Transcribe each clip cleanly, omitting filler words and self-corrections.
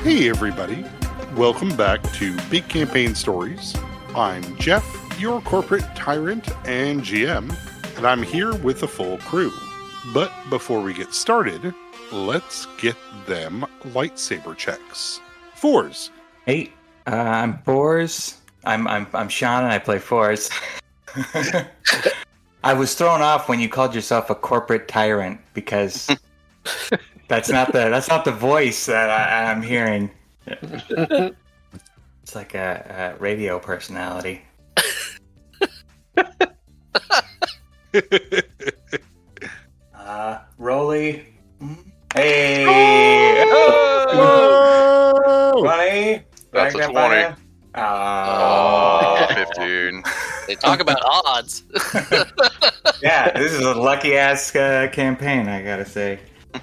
Hey everybody, welcome back to Big Campaign Stories. I'm Jeff, your corporate tyrant and GM, and I'm here with a full crew. But before we get started, let's get them lightsaber checks. Fours. Hey, I'm Fours. I'm Sean and I play Fours. I was thrown off when you called yourself a corporate tyrant because that's not the voice that I'm hearing. It's like a radio personality. Rolly. Hey! Oh! 20? That's a 20. Oh, 15. They talk about odds. yeah, this is a lucky ass campaign, I gotta say.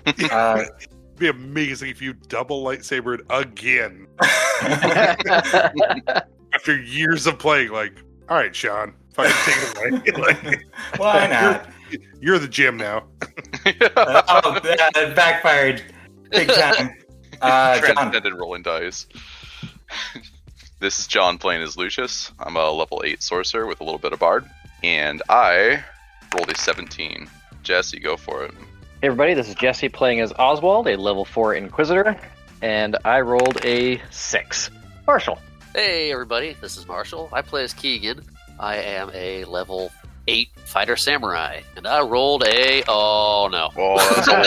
It'd be amazing if you double lightsabered again. After years of playing, like, all right, Sean, fucking take it away. Like, Why not? You're the GM now. That backfired big time. John. Transcended rolling dice. This is John playing as Lucius. I'm a level 8 sorcerer with a little bit of bard. And I rolled a 17. Jesse, go for it. Hey everybody, this is Jesse playing as Oswald, a level 4 Inquisitor, and I rolled a 6. Marshall. Hey everybody, this is Marshall. I play as Keegan. I am a level 8 Fighter Samurai, and I rolled a... Oh no. Oh, that's a 1.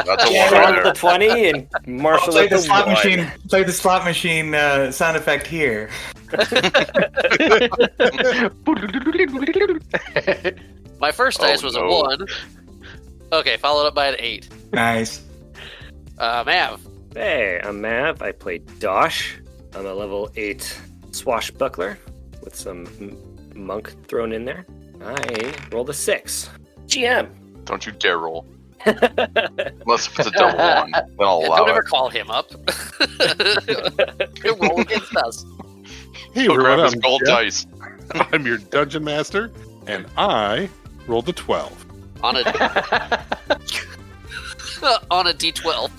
That's a 1 Cameron right with there. the 20 and Marshall Play with the the slot 1. machine. Play the slot machine sound effect here. My first dice was a 1. Okay, followed up by an 8. Nice. Mav. Hey, I'm Mav. I play Dosh. I'm a level 8 swashbuckler with some monk thrown in there. I rolled a 6. GM. Don't you dare roll. Unless if it's a double 1, then I'll Yeah, allow don't ever it. call him up. He'll roll against us. Hey He'll grab everyone, his I'm gold Jeff. dice. I'm your dungeon master, and I rolled a 12. On a... on a D12.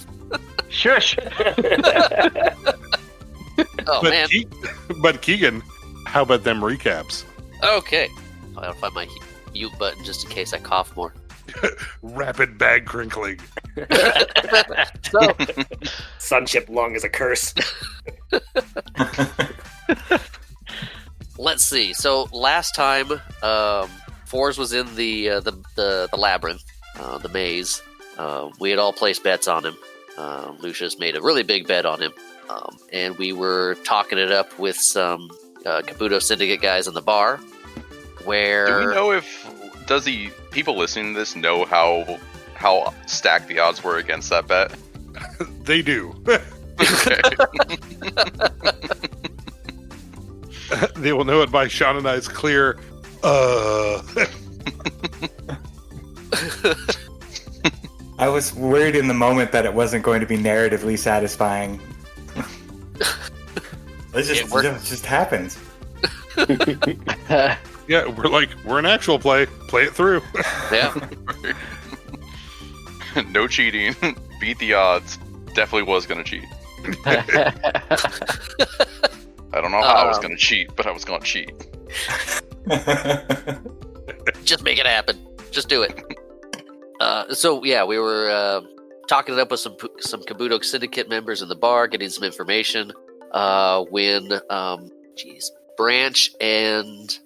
Shush! Oh, but, man. But Keegan, how about them recaps? Okay. I gotta find my mute button just in case I cough more. Rapid bag crinkling. So, Sunship long as a curse. let's see. So last time, Fours was in the labyrinth, the maze. We had all placed bets on him. Lucius made a really big bet on him, and we were talking it up with some Kabuto Syndicate guys in the bar. Where Do we know if... Does the people listening to this know how stacked the odds were against that bet? They do. Okay. They will know it by Sean and I's clear, I was worried in the moment that it wasn't going to be narratively satisfying. It just happens. Yeah, we're an actual play. Play it through. yeah, No cheating. Beat the odds. Definitely was going to cheat. I don't know how I was going to cheat, but I was going to cheat. just make it happen. Just do it. So yeah, we were talking it up with some Kabuto Syndicate members in the bar, getting some information. When Branch and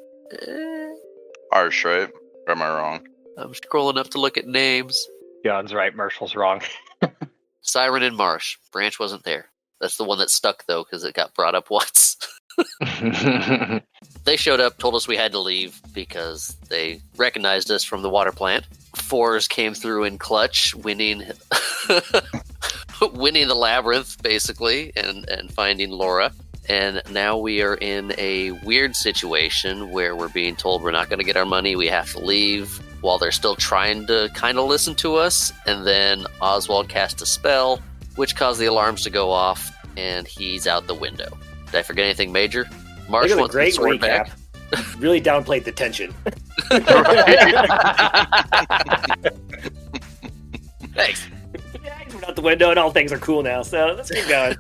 Arsh, right? Or am I wrong? I'm scrolling up to look at names. John's right, Marshall's wrong. Siren and Marsh. Branch wasn't there. That's the one that stuck though, because it got brought up once. They showed up, told us we had to leave because they recognized us from the water plant. Fours came through in clutch, winning winning the labyrinth, basically, and finding Laura. And now we are in a weird situation where we're being told we're not going to get our money, we have to leave, while they're still trying to kind of listen to us. And then Oswald cast a spell, which caused the alarms to go off, and he's out the window. Did I forget anything major? Marsh Look at the wants great the sword recap. back. Really downplayed the tension. Thanks. Yeah, I went out the window, and all things are cool now. So let's keep going.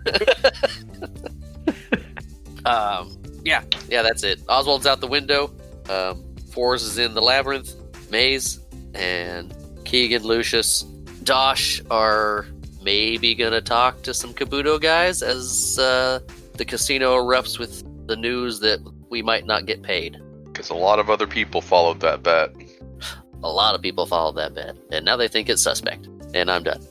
Yeah, that's it. Oswald's out the window. Fours is in the labyrinth maze, and Keegan, Lucius, Dosh are maybe gonna talk to some Kabuto guys as the casino erupts with the news that we might not get paid. Because a lot of other people followed that bet. A lot of people followed that bet, and now they think it's suspect. And I'm done.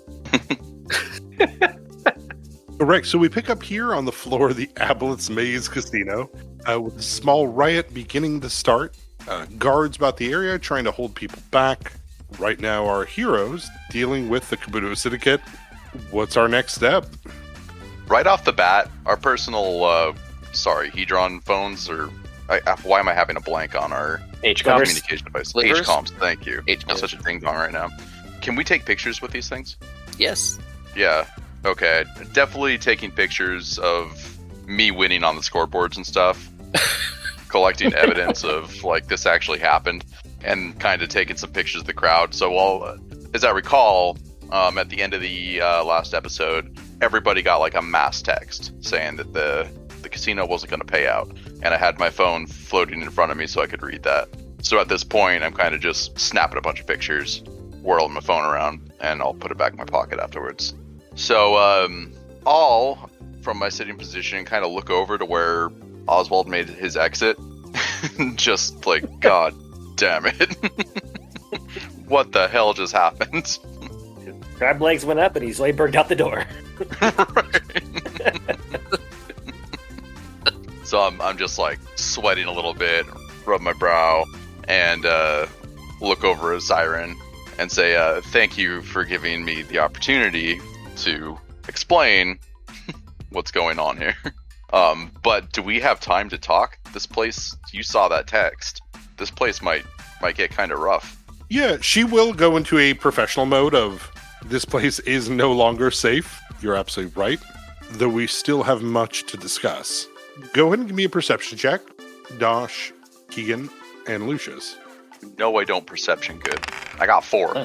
Correct. So we pick up here on the floor of the Aboleth's Maze Casino with a small riot beginning to start. Guards about the area trying to hold people back. Right now, our heroes dealing with the Kabuto Syndicate. What's our next step? Right off the bat, our personal, Hedron phones, or why am I having a blank on our HCOMs. communication device? Livers? HCOMs, thank you. HCOMs. I'm such a ding dong right now. Can we take pictures with these things? Yes. Yeah. Okay. Definitely taking pictures of me winning on the scoreboards and stuff. Collecting evidence of, like, this actually happened. And kind of taking some pictures of the crowd. So, as I recall, at the end of the last episode, everybody got, like, a mass text saying that the casino wasn't going to pay out. And I had my phone floating in front of me so I could read that. So at this point, I'm kind of just snapping a bunch of pictures, whirling my phone around, and I'll put it back in my pocket afterwards. So, I'll, from my sitting position, kind of look over to where Oswald made his exit. Just like, God damn it. What the hell just happened? Crab legs went up, and he's Zoidberged out the door. So I'm just like sweating a little bit, rub my brow, and look over at Siren and say, thank you for giving me the opportunity to explain what's going on here. But do we have time to talk? This place, you saw that text. This place might get kind of rough. Yeah, she will go into a professional mode of this place is no longer safe. You're absolutely right. Though we still have much to discuss. Go ahead and give me a perception check. Dosh, Keegan, and Lucius. No, I don't perception good. I got 4.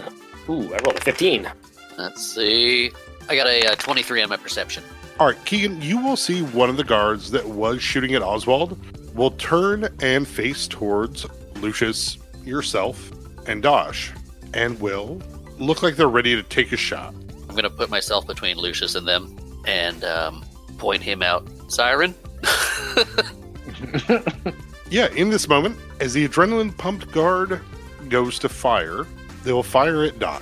Ooh, I rolled a 15. Let's see. I got a 23 on my perception. All right, Keegan, you will see one of the guards that was shooting at Oswald will turn and face towards Lucius, yourself, and Dosh, and will look like they're ready to take a shot. I'm going to put myself between Lucius and them and point him out. Siren? Yeah, in this moment, as the adrenaline-pumped guard goes to fire, they will fire at Dosh.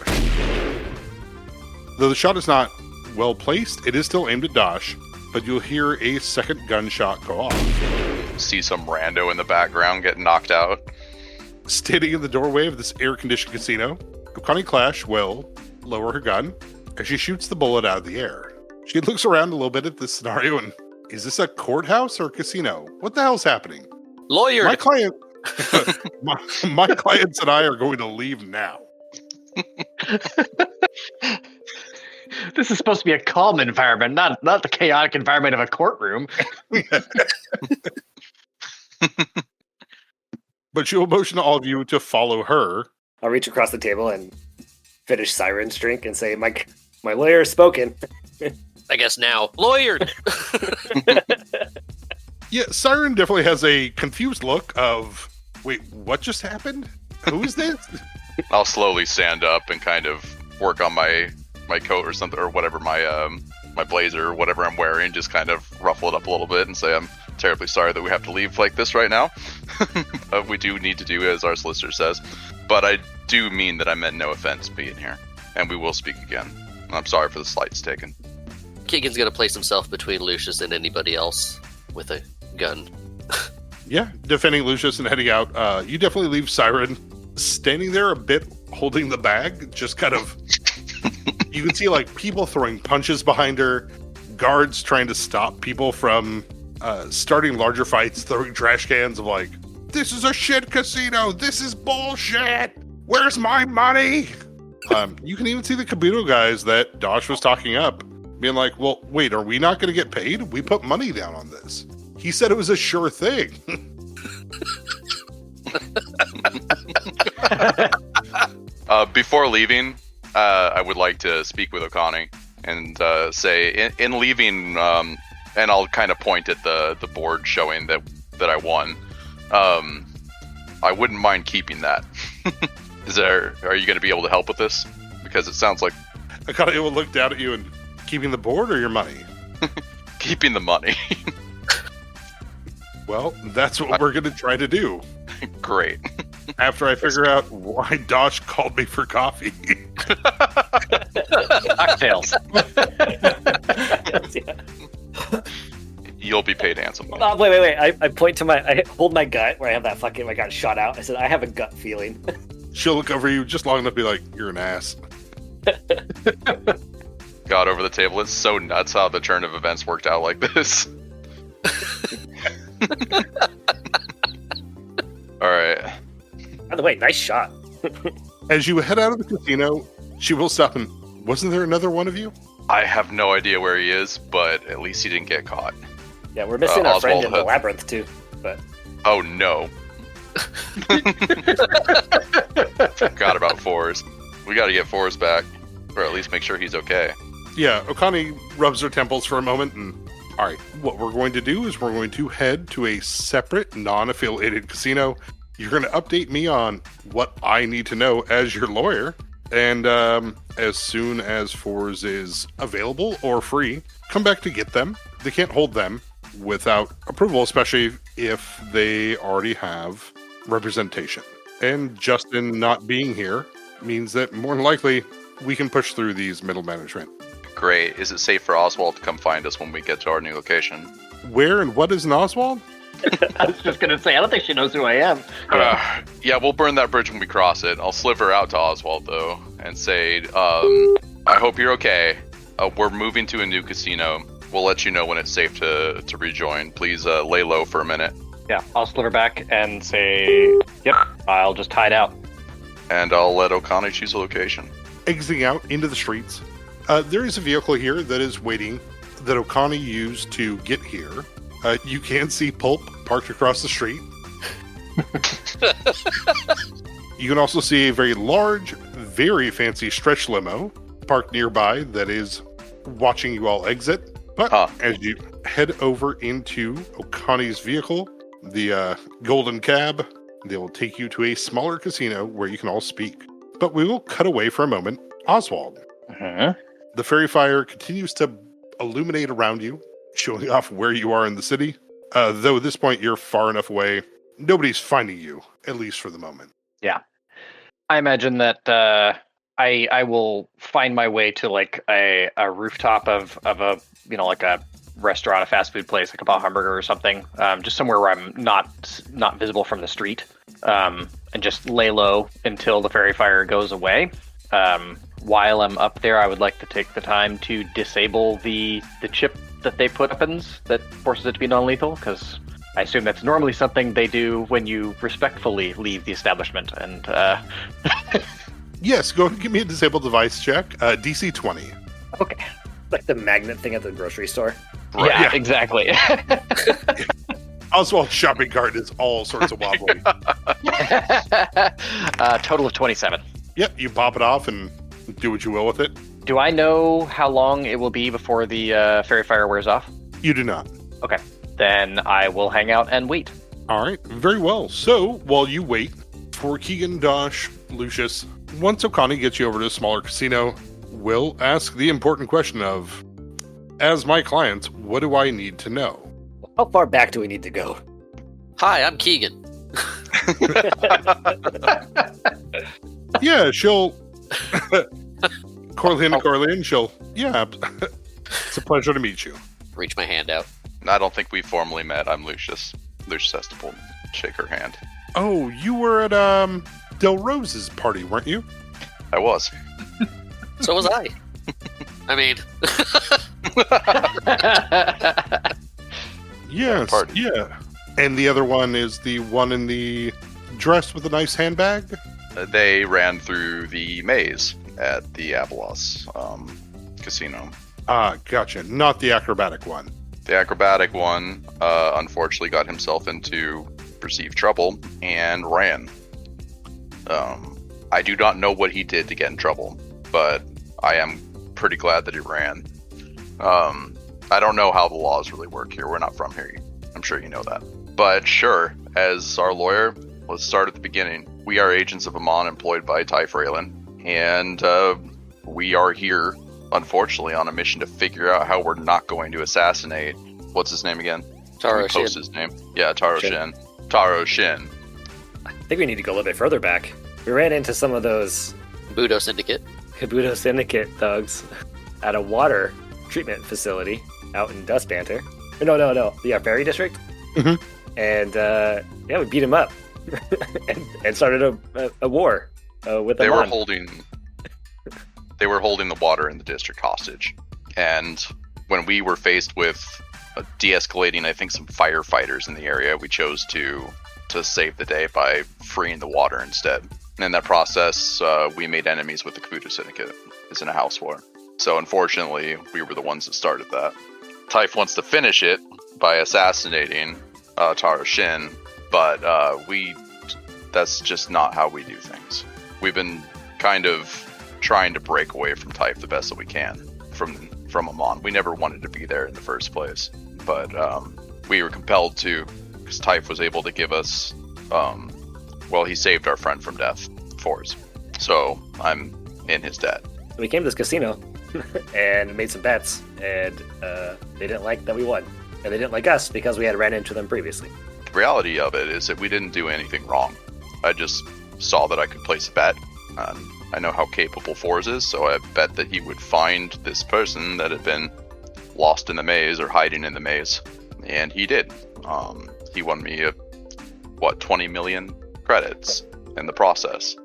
Though the shot is not well placed, it is still aimed at Dosh, but you'll hear a second gunshot go off. See some rando in the background getting knocked out. Standing in the doorway of this air-conditioned casino, Okani Clash will lower her gun as she shoots the bullet out of the air. She looks around a little bit at this scenario and, is this a courthouse or a casino? What the hell's happening? Lawyer! My client, my clients and I are going to leave now. This is supposed to be a calm environment, not the chaotic environment of a courtroom. But she'll motion all of you to follow her. I'll reach across the table and finish Siren's drink and say, my lawyer has spoken. I guess now. Lawyer! Yeah, Siren definitely has a confused look of, wait, what just happened? Who is this? I'll slowly stand up and kind of work on my coat or something, or whatever, my blazer or whatever I'm wearing, just kind of ruffle it up a little bit and say, I'm terribly sorry that we have to leave like this right now. We do need to do as our solicitor says. But I do mean that I meant no offense being here. And we will speak again. I'm sorry for the slights taken. Keegan's going to place himself between Lucius and anybody else with a gun. Yeah, defending Lucius and heading out. You definitely leave Siren standing there a bit holding the bag, just kind of... You can see, like, people throwing punches behind her, guards trying to stop people from starting larger fights, throwing trash cans of, like, this is a shit casino, this is bullshit, where's my money? You can even see the Kabuto guys that Dosh was talking up, being like, well, wait, are we not going to get paid? We put money down on this. He said it was a sure thing. Before leaving, I would like to speak with Okani and say, in leaving, and I'll kind of point at the board showing that I won. I wouldn't mind keeping that. Are you going to be able to help with this? Because it sounds like Akane will look down at you and keeping the board or your money? keeping the money. Well, that's what we're going to try to do. Great. After I figure out why Dosh called me for coffee. Cocktails. You'll be paid handsomely. Wait. I point to I hold my gut where I have that fucking, my gut shot out. I said, I have a gut feeling. She'll look over you just long enough to be like, you're an ass. God, over the table. It's so nuts how the turn of events worked out like this. All right. By the way, nice shot. As you head out of the casino, she will stop and, wasn't there another one of you? I have no idea where he is, but at least he didn't get caught. Yeah, we're missing our friend Oswald in the had- labyrinth too. But Oh no. Forgot about Forrest. We got to get Forrest back, or at least make sure he's okay. Yeah, Okani rubs her temples for a moment and, all right, what we're going to do is we're going to head to a separate, non-affiliated casino. You're going to update me on what I need to know as your lawyer. And as soon as Fours is available or free, come back to get them. They can't hold them without approval, especially if they already have representation. And Justin not being here means that more than likely we can push through these middle management. Great. Is it safe for Oswald to come find us when we get to our new location? Where and what is an Oswald? I was just gonna say, I don't think she knows who I am. Yeah, we'll burn that bridge when we cross it. I'll sliver out to Oswald, though, and say, I hope you're okay. We're moving to a new casino. We'll let you know when it's safe to rejoin. Please lay low for a minute. Yeah, I'll sliver back and say, yep, I'll just hide out. And I'll let Okane choose a location. Exiting out into the streets, there is a vehicle here that is waiting that Okani used to get here. You can see Pulp parked across the street. You can also see a very large, very fancy stretch limo parked nearby that is watching you all exit. But as you head over into Okani's vehicle, the golden cab, they will take you to a smaller casino where you can all speak. But we will cut away for a moment. Oswald. Uh-huh. The fairy fire continues to illuminate around you, showing off where you are in the city. Though at this point you're far enough away, nobody's finding you, at least for the moment. Yeah. I imagine that I will find my way to like a rooftop of a, you know, like a restaurant, a fast food place, like a Baja Hamburger or something, just somewhere where I'm not visible from the street, and just lay low until the fairy fire goes away. While I'm up there, I would like to take the time to disable the chip that they put weapons that forces it to be non-lethal, because I assume that's normally something they do when you respectfully leave the establishment. And Yes, go ahead and give me a disabled device check. DC 20. okay, like the magnet thing at the grocery store. Right. yeah, Yeah. exactly. Oswald's shopping cart is all sorts of wobbly. Total of 27. Yep, you pop it off and do what you will with it. Do I know how long it will be before the fairy fire wears off? You do not. Okay, then I will hang out and wait. All right, very well. So while you wait for Keegan, Dosh, Lucius, once Okani gets you over to a smaller casino, we'll ask the important question of, as my client, what do I need to know? How far back do we need to go? Hi, I'm Keegan. Yeah, she'll... Corleone, she'll... Yeah, it's a pleasure to meet you. Reach my hand out. I don't think we formally met. I'm Lucius. Lucius has to shake her hand. Oh, you were at, Del Rose's party, weren't you? I was. So was I. I mean, Yes, Pardon. yeah. And the other one is the one in the dress with a nice handbag? They ran through the maze at the Avalos casino. Ah, gotcha. Not the acrobatic one. The acrobatic one, unfortunately, got himself into perceived trouble and ran. I do not know what he did to get in trouble, but I am pretty glad that he ran. I don't know how the laws really work here. We're not from here. I'm sure you know that. But sure, as our lawyer, let's start at the beginning. We are agents of Amon employed by Ty Fralin, and we are here, unfortunately, on a mission to figure out how we're not going to assassinate. What's his name again? Taro Can we post Shin. his name? Yeah, Taro Shin. Taro Shin. I think we need to go a little bit further back. We ran into some of those Budo Syndicate. Kabuto Syndicate thugs at a water treatment facility out in Dust Banter. No. Yeah, Ferry District. Mhm. And we beat him up and started a war with They them. were holding the water in the district hostage, and when we were faced with de-escalating, I think, some firefighters in the area, we chose to save the day by freeing the water instead. And in that process, we made enemies with the Kabuto Syndicate. It's in a house war. So unfortunately, we were the ones that started that. Typh wants to finish it by assassinating Taro Shin, but that's just not how we do things. We've been kind of trying to break away from Typh the best that we can from Amon. We never wanted to be there in the first place, but we were compelled to, because Typh was able to give us, he saved our friend from death for us. So I'm in his debt. We came to this casino and made some bets, and they didn't like that we won. And they didn't like us because we had ran into them previously. The reality of it is that we didn't do anything wrong. I just saw that I could place a bet. I know how capable Forz is, so I bet that he would find this person that had been lost in the maze or hiding in the maze. And he did. He won me 20 million credits in the process.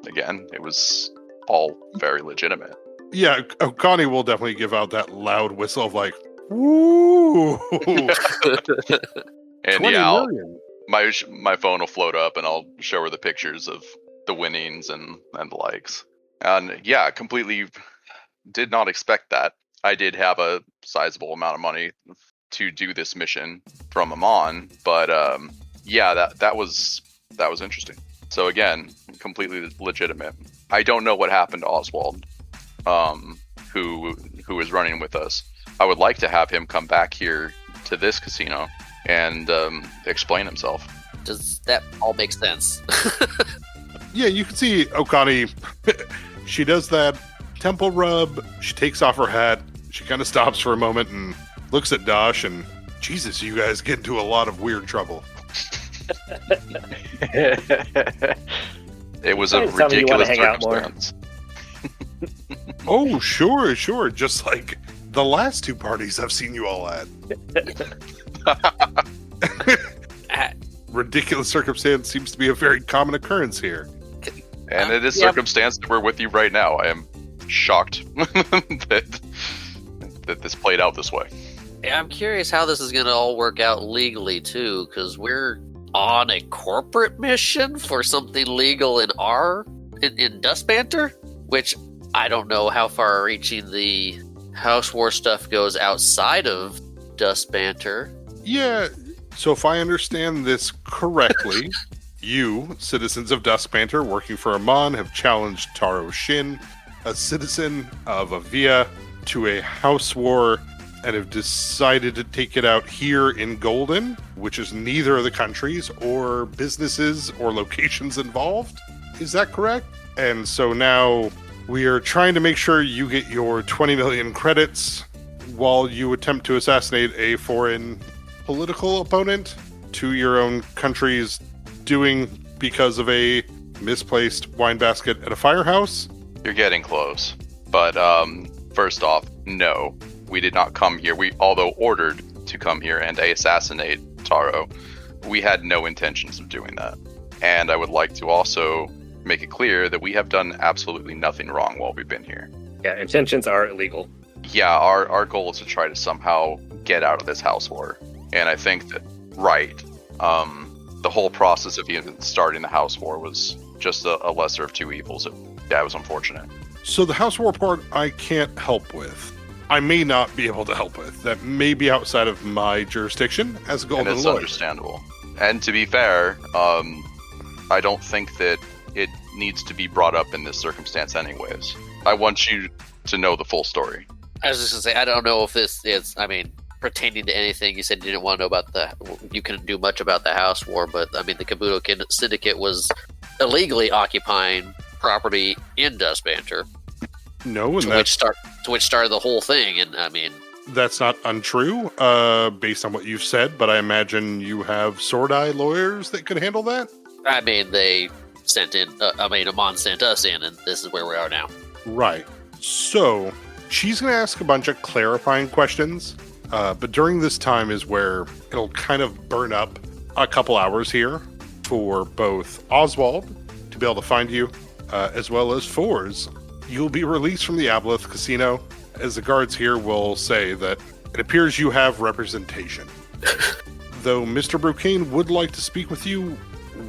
Again, it was all very legitimate. Yeah, Connie will definitely give out that loud whistle of like, woo! And 20 yeah, million. my phone will float up and I'll show her the pictures of the winnings and the likes. And yeah, completely did not expect that. I did have a sizable amount of money to do this mission from Amon, but that was interesting. So again, completely legitimate. I don't know what happened to Oswald, who is running with us. I would like to have him come back here to this casino and explain himself. Does that all make sense? Yeah, you can see Okani. She does that temple rub. She takes off her hat. She kind of stops for a moment and looks at Dosh and, Jesus, you guys get into a lot of weird trouble. It was a Tell me you wanna ridiculous hang out more. circumstance. Oh, sure. Just like the last two parties I've seen you all at. Ridiculous circumstance seems to be a very common occurrence here. And it is Yeah. circumstance that we're with you right now. I am shocked that this played out this way. Yeah, I'm curious how this is going to all work out legally, too, because we're on a corporate mission for something legal in Dust Banter, which I don't know how far reaching the House War stuff goes outside of Dust Banter. Yeah, so if I understand this correctly, you, citizens of Dust Banter working for Amon, have challenged Taro Shin, a citizen of Avia, to a house war and have decided to take it out here in Golden, which is neither of the countries or businesses or locations involved. Is that correct? And so now we are trying to make sure you get your 20 million credits while you attempt to assassinate a foreign political opponent to your own country's doing because of a misplaced wine basket at a firehouse. You're getting close. But first off, no. We did not come here. We, although ordered to come here and assassinate Taro, we had no intentions of doing that. And I would like to also make it clear that we have done absolutely nothing wrong while we've been here. Yeah, intentions are illegal. Yeah, our goal is to try to somehow get out of this house war. And I think that, the whole process of even starting the house war was just a lesser of two evils. It was unfortunate. So the house war part I can't help with. I may not be able to help with. That may be outside of my jurisdiction as a And golden it's lawyer. understandable. And to be fair, I don't think that it needs to be brought up in this circumstance anyways. I want you to know the full story. I was just gonna say, I don't know if this is, pertaining to anything. You said you didn't want to know about you couldn't do much about the house war, but the Kabuto Syndicate was illegally occupying property in Dust Banter. No, and to which started the whole thing, and that's not untrue, based on what you've said, but I imagine you have Sword Eye lawyers that could handle that? They sent in, Amon sent us in, and this is where we are now. Right. So, she's going to ask a bunch of clarifying questions, but during this time is where it'll kind of burn up a couple hours here for both Oswald to be able to find you, as well as Fours. You'll be released from the Aboleth Casino, as the guards here will say that it appears you have representation. Though Mr. Brocane would like to speak with you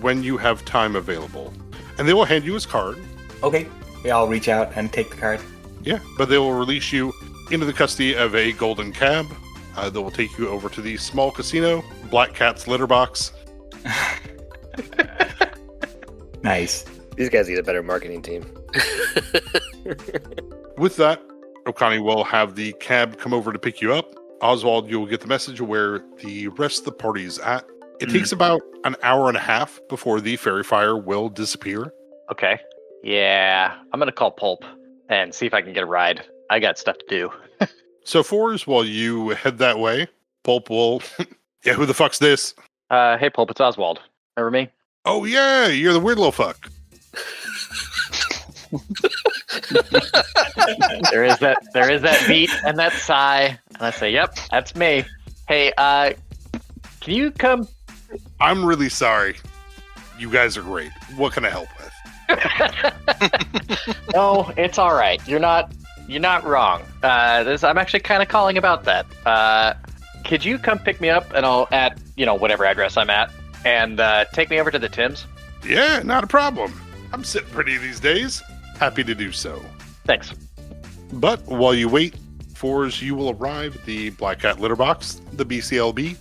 when you have time available. And they will hand you his card. Okay. Yeah, I'll reach out and take the card. Yeah, but they will release you into the custody of a golden cab. That will take you over to the small casino, Black Cat's litter box. Nice. These guys need a better marketing team. With that, Okani will have the cab come over to pick you up. Oswald, you'll get the message of where the rest of the party is at. It takes about an hour and a half before the fairy fire will disappear. Okay. Yeah, I'm gonna call Pulp and see if I can get a ride. I got stuff to do. So, Fours, while you head that way, Pulp will... Yeah, who the fuck's this? Hey Pulp, it's Oswald. Remember me? Oh, yeah, you're the weird little fuck. There is that beat and that sigh, and I say, "Yep, that's me." Hey, can you come? I'm really sorry. You guys are great. What can I help with? No, it's all right. You're not wrong. I'm actually kind of calling about that. Could you come pick me up and I'll at whatever address I'm at and take me over to the Tims? Yeah, not a problem. I'm sitting pretty these days. Happy to do so. Thanks. But while you wait, Fours, you will arrive at the Black Cat litter box, the BCLB,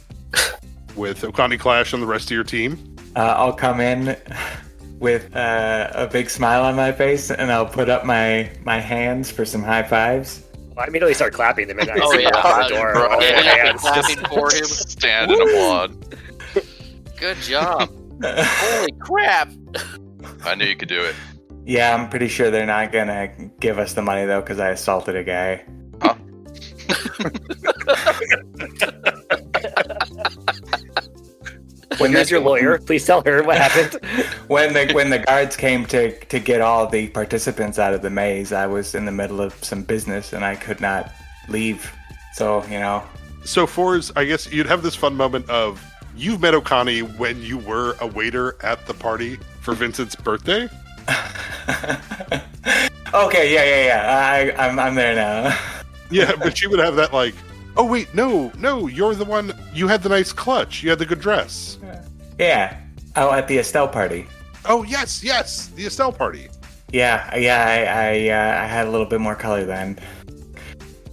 with Okani Clash and the rest of your team. I'll come in with a big smile on my face, and I'll put up my hands for some high fives. Well, I immediately start clapping them and I Oh, see yeah. out the door. Right. all Yeah, my yeah, hands. clapping for him. Stand and applaud. Good job. Holy crap. I knew you could do it. Yeah, I'm pretty sure they're not gonna give us the money though, because I assaulted a guy. Huh? Here's your lawyer. Please tell her what happened. When the guards came to get all the participants out of the maze, I was in the middle of some business and I could not leave. So, So, Fours, I guess you'd have this fun moment of you've met Okani when you were a waiter at the party for Vincent's birthday. Okay, yeah. I'm there now. Yeah, but she would have that like, oh wait, no, you're the one. You had the nice clutch. You had the good dress. Yeah. Oh, at the Estelle party. Oh yes, the Estelle party. Yeah. I had a little bit more color then.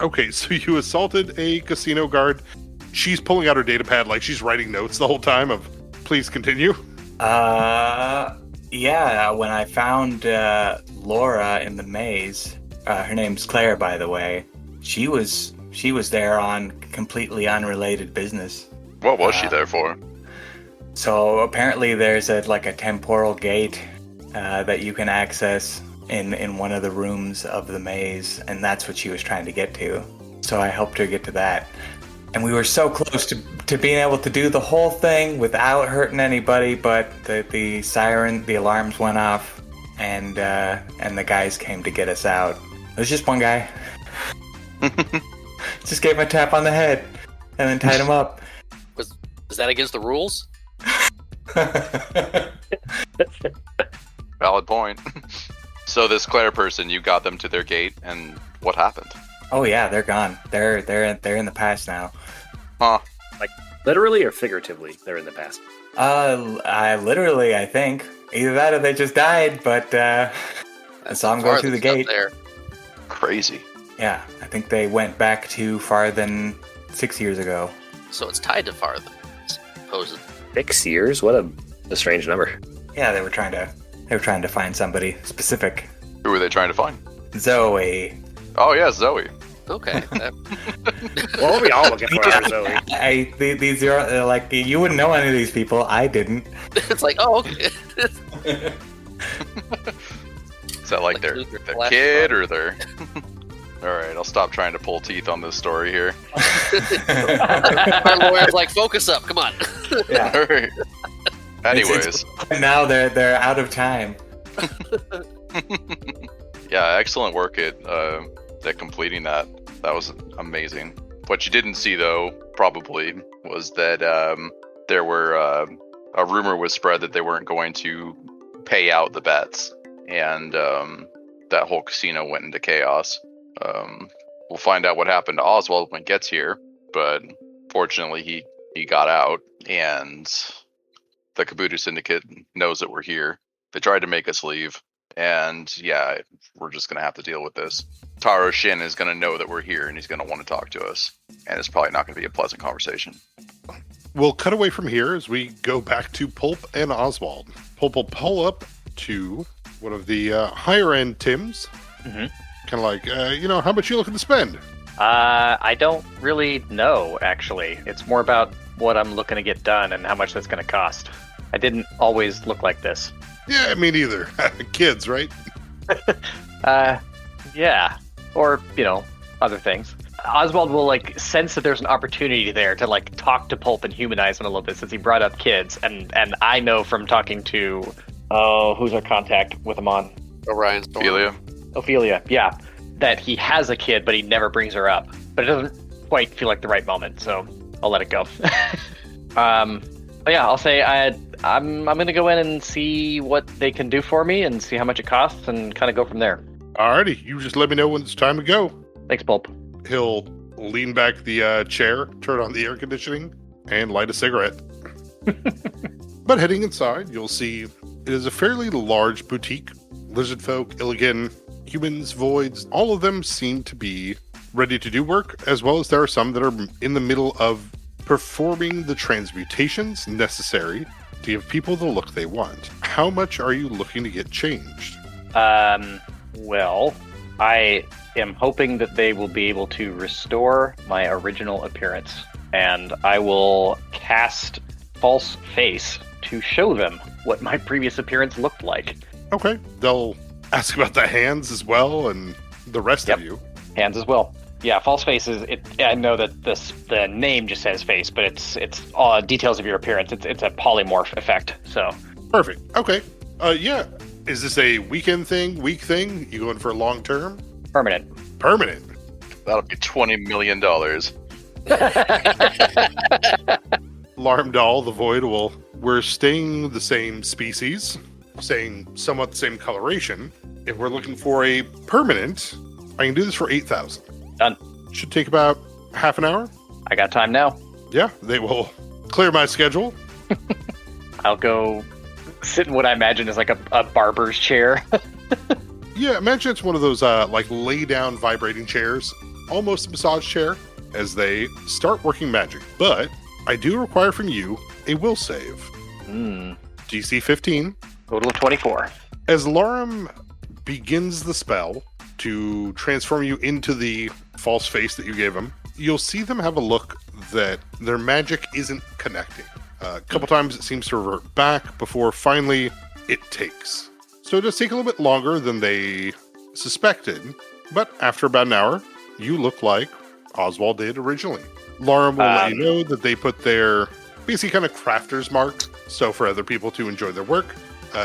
Okay, so you assaulted a casino guard. She's pulling out her data pad like she's writing notes the whole time of, please continue. Yeah, when I found Laura in the maze, her name's Claire, by the way. She was there on completely unrelated business. What was she there for? So apparently there's a temporal gate that you can access in one of the rooms of the maze, and that's what she was trying to get to. So I helped her get to that. And we were so close to being able to do the whole thing without hurting anybody, but the siren, the alarms went off, and the guys came to get us out. It was just one guy. Just gave him a tap on the head, and then tied him up. Is that against the rules? Valid point. So this Claire person, you got them to their gate, and what happened? Oh yeah, they're gone. They're in the past now. Huh. Like, literally or figuratively, they're in the past. I think. Either that or they just died, but I saw them go through the gate. There. Crazy. Yeah, I think they went back to farther 6 years ago. So it's tied to farther, supposedly. 6 years? What a strange number. Yeah, they were trying to They were trying to find somebody specific. Who were they trying to find? Zoe. Oh, yeah, Zoe. Okay. What were we all looking for, Zoe? These are like, you wouldn't know any of these people. I didn't. It's like, oh, okay. Is that like their Flash kid flood. or their... Alright, I'll stop trying to pull teeth on this story here. Our lawyer's like, focus up, come on. Yeah. Alright. Anyways. Now they're out of time. Yeah, excellent work at completing that. That was amazing. What you didn't see, though, probably, was that there were a rumor was spread that they weren't going to pay out the bets, and that whole casino went into chaos. We'll find out what happened to Oswald when he gets here, but fortunately he got out, and the Kabuto Syndicate knows that we're here. They tried to make us leave, and yeah, we're just going to have to deal with this. Taro Shin is going to know that we're here, and he's going to want to talk to us, and it's probably not going to be a pleasant conversation. We'll cut away from here as we go back to Pulp and Oswald. Pulp will pull up to one of the higher-end Tims. Mhm. Kind of like, how much you looking to spend? I don't really know, actually. It's more about what I'm looking to get done and how much that's going to cost. I didn't always look like this. Yeah, me neither. Kids, right? Yeah. Or, other things. Oswald will, sense that there's an opportunity there to, talk to Pulp and humanize him a little bit since he brought up kids. And I know from talking to, who's our contact with him on? Orion Storm. Ophelia, yeah. That he has a kid, but he never brings her up. But it doesn't quite feel like the right moment, so I'll let it go. But yeah, I'll say I'm going to go in and see what they can do for me and see how much it costs and kind of go from there. Alrighty, you just let me know when it's time to go. Thanks, Pulp. He'll lean back the chair, turn on the air conditioning, and light a cigarette. But heading inside, you'll see it is a fairly large boutique. Lizard folk, Illigan, humans, voids, all of them seem to be ready to do work, as well as there are some that are in the middle of performing the transmutations necessary to give people the look they want. How much are you looking to get changed? Well, I am hoping that they will be able to restore my original appearance, and I will cast False Face to show them what my previous appearance looked like. Okay, they'll ask about the hands as well and the rest of you. Hands as well. Yeah, False Face is it. I know that the name just says face, but it's all details of your appearance. It's a polymorph effect. So Perfect. Okay. Yeah. Is this a weekend thing, week thing? You going for a long term? permanent. Permanent. That'll be $20 million. Larmdal, the Void, we're staying the same species, staying somewhat the same coloration. If we're looking for a permanent, I can do this for 8,000. Done. Should take about half an hour. I got time now. Yeah, they will clear my schedule. I'll go sit in what I imagine is like a barber's chair. Yeah, imagine it's one of those lay down vibrating chairs, almost a massage chair, as they start working magic. But I do require from you a will save. DC 15. Total of 24. As Larum begins the spell to transform you into the false face that you gave him, you'll see them have a look that their magic isn't connecting. A couple times it seems to revert back before finally it takes. So it does take a little bit longer than they suspected, but after about an hour, you look like Oswald did originally. Larum will let you know that they put their basically kind of crafter's mark, so for other people to enjoy their work.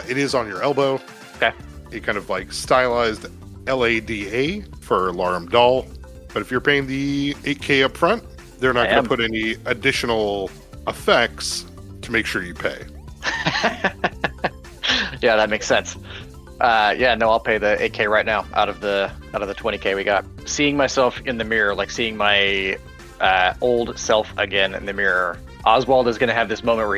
It is on your elbow. Okay. A kind of stylized LADA for Larum Doll. But if you're paying the 8K up front, they're not going to put any additional effects to make sure you pay. Yeah, that makes sense. I'll pay the 8K right now out of the 20K we got. Seeing myself in the mirror, seeing my old self again in the mirror, Oswald is going to have this moment where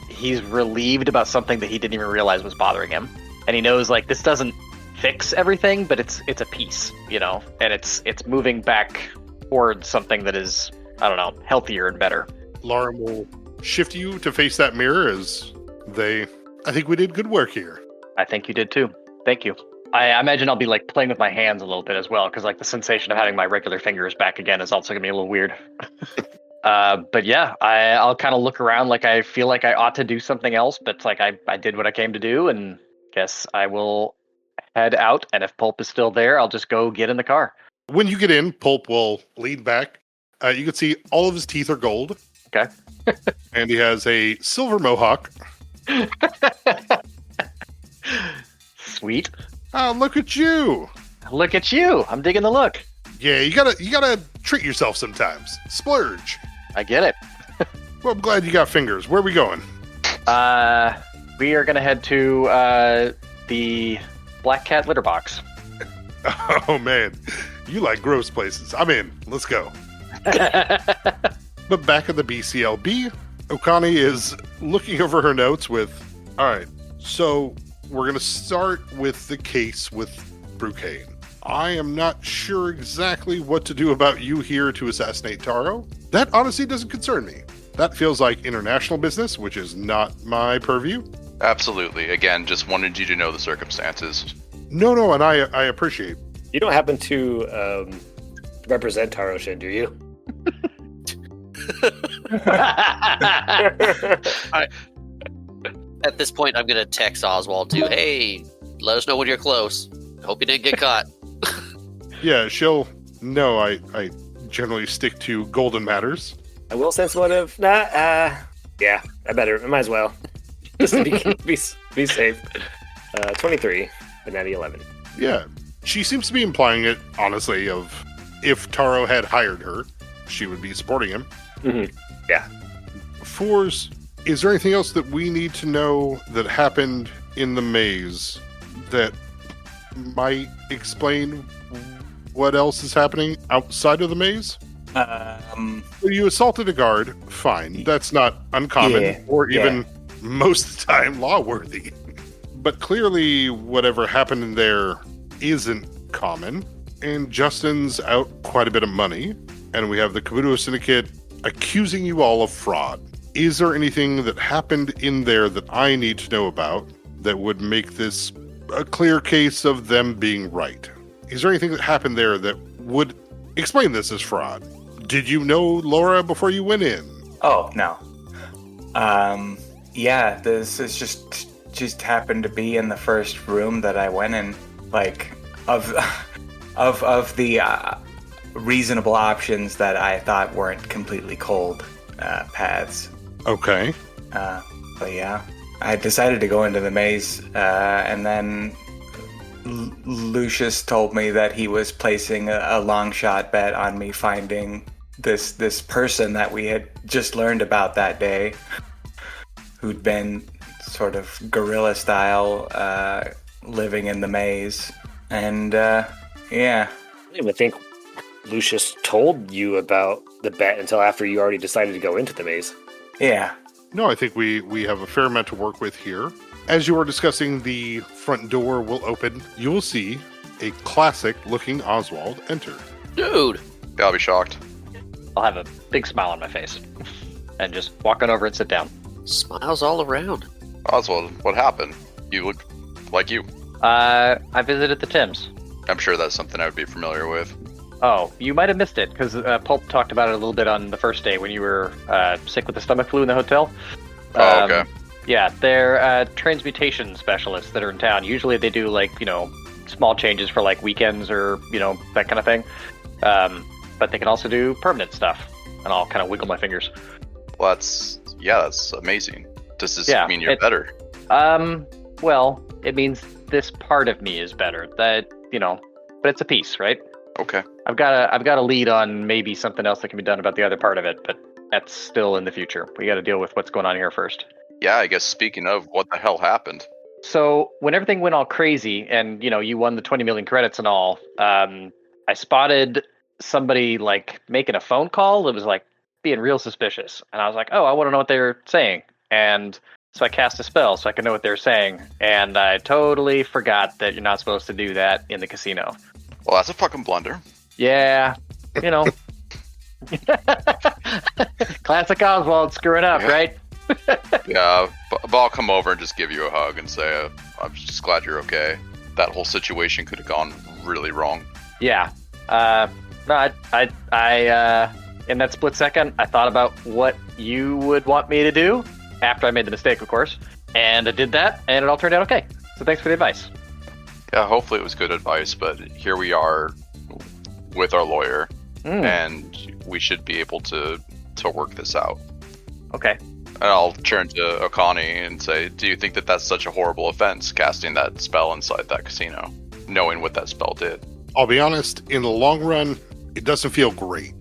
he's relieved about something that he didn't even realize was bothering him, and he knows this doesn't fix everything, but it's a piece, and it's moving back towards something that is, I don't know, healthier and better. Larum will shift you to face that mirror as I think we did good work here. I think you did too. Thank you. I imagine I'll be like playing with my hands a little bit as well, because like the sensation of having my regular fingers back again is also gonna be a little weird. But yeah, I'll kind of look around like I feel like I ought to do something else, but it's like I did what I came to do, and guess I will head out. And if Pulp is still there, I'll just go get in the car. When you get in, Pulp will lean back. You can see all of his teeth are gold. Okay. And he has a silver mohawk. Sweet. Oh, look at you. Look at you. I'm digging the look. Yeah, you gotta treat yourself sometimes. Splurge. I get it. Well, I'm glad you got fingers. Where are we going? We are gonna head to the Black Cat litter box. Oh man, you like gross places. I'm in. Let's go. But back at the BCLB, Okani is looking over her notes with, all right, so we're going to start with the case with Brucane. I am not sure exactly what to do about you here to assassinate Taro. That honestly doesn't concern me. That feels like international business, which is not my purview. Absolutely. Again, just wanted you to know the circumstances. No, and I appreciate. You don't happen to represent Taro Shin, do you? At this point, I'm going to text Oswald too. Hey, let us know when you're close. Hope you didn't get caught. Yeah, she'll know I generally stick to golden matters. I will sense motive. Yeah, I might as well. Just to be safe. 23, but natty 11. Yeah, she seems to be implying it, honestly, of if Taro had hired her, she would be supporting him. Mm-hmm. Yeah. Fours, is there anything else that we need to know that happened in the maze that might explain what else is happening outside of the maze? You assaulted a guard, fine. That's not uncommon or even most of the time law-worthy. But clearly whatever happened in there isn't common, and Justin's out quite a bit of money, and we have the Kabuto Syndicate accusing you all of fraud. Is there anything that happened in there that I need to know about that would make this a clear case of them being right? Is there anything that happened there that would explain this as fraud? Did you know Laura before you went in? Oh, no. Yeah, this is just happened to be in the first room that I went in. Like, of the reasonable options that I thought weren't completely cold paths. Okay. But yeah, I decided to go into the maze, and then Lucius told me that he was placing a long shot bet on me finding this person that we had just learned about that day, who'd been sort of guerrilla style living in the maze. And yeah. I didn't even think Lucius told you about the bet until after you already decided to go into the maze. Yeah. No, I think we have a fair amount to work with here. As you are discussing, the front door will open. You will see a classic-looking Oswald enter. Dude! Yeah, I'll be shocked. I'll have a big smile on my face and just walk on over and sit down. Smiles all around. Oswald, what happened? You look like you. I visited the Tims. I'm sure that's something I would be familiar with. Oh, you might have missed it, because Pulp talked about it a little bit on the first day when you were sick with the stomach flu in the hotel. Oh, okay. Yeah, they're transmutation specialists that are in town. Usually they do, like, small changes for, like, weekends or, that kind of thing. But they can also do permanent stuff. And I'll kind of wiggle my fingers. Well, that's amazing. Does this mean you're better? Well, it means this part of me is better. That, but it's a piece, right? Okay. I've got a lead on maybe something else that can be done about the other part of it, but that's still in the future. We got to deal with what's going on here first. Yeah, I guess speaking of, what the hell happened? So when everything went all crazy and, you won the 20 million credits and all, I spotted somebody like making a phone call. It was like being real suspicious. And I was like, oh, I want to know what they're saying. And so I cast a spell so I could know what they're saying. And I totally forgot that you're not supposed to do that in the casino. Well, that's a fucking blunder. Yeah, Classic Oswald screwing up, right? Yeah, but I'll come over and just give you a hug and say, I'm just glad you're okay. That whole situation could have gone really wrong. Yeah. No, I in that split second, I thought about what you would want me to do after I made the mistake, of course, and I did that, and it all turned out okay. So thanks for the advice. Yeah, hopefully it was good advice, but here we are with our lawyer, and we should be able to work this out. Okay. And I'll turn to Okani and say, do you think that that's such a horrible offense, casting that spell inside that casino, knowing what that spell did? I'll be honest, in the long run, it doesn't feel great.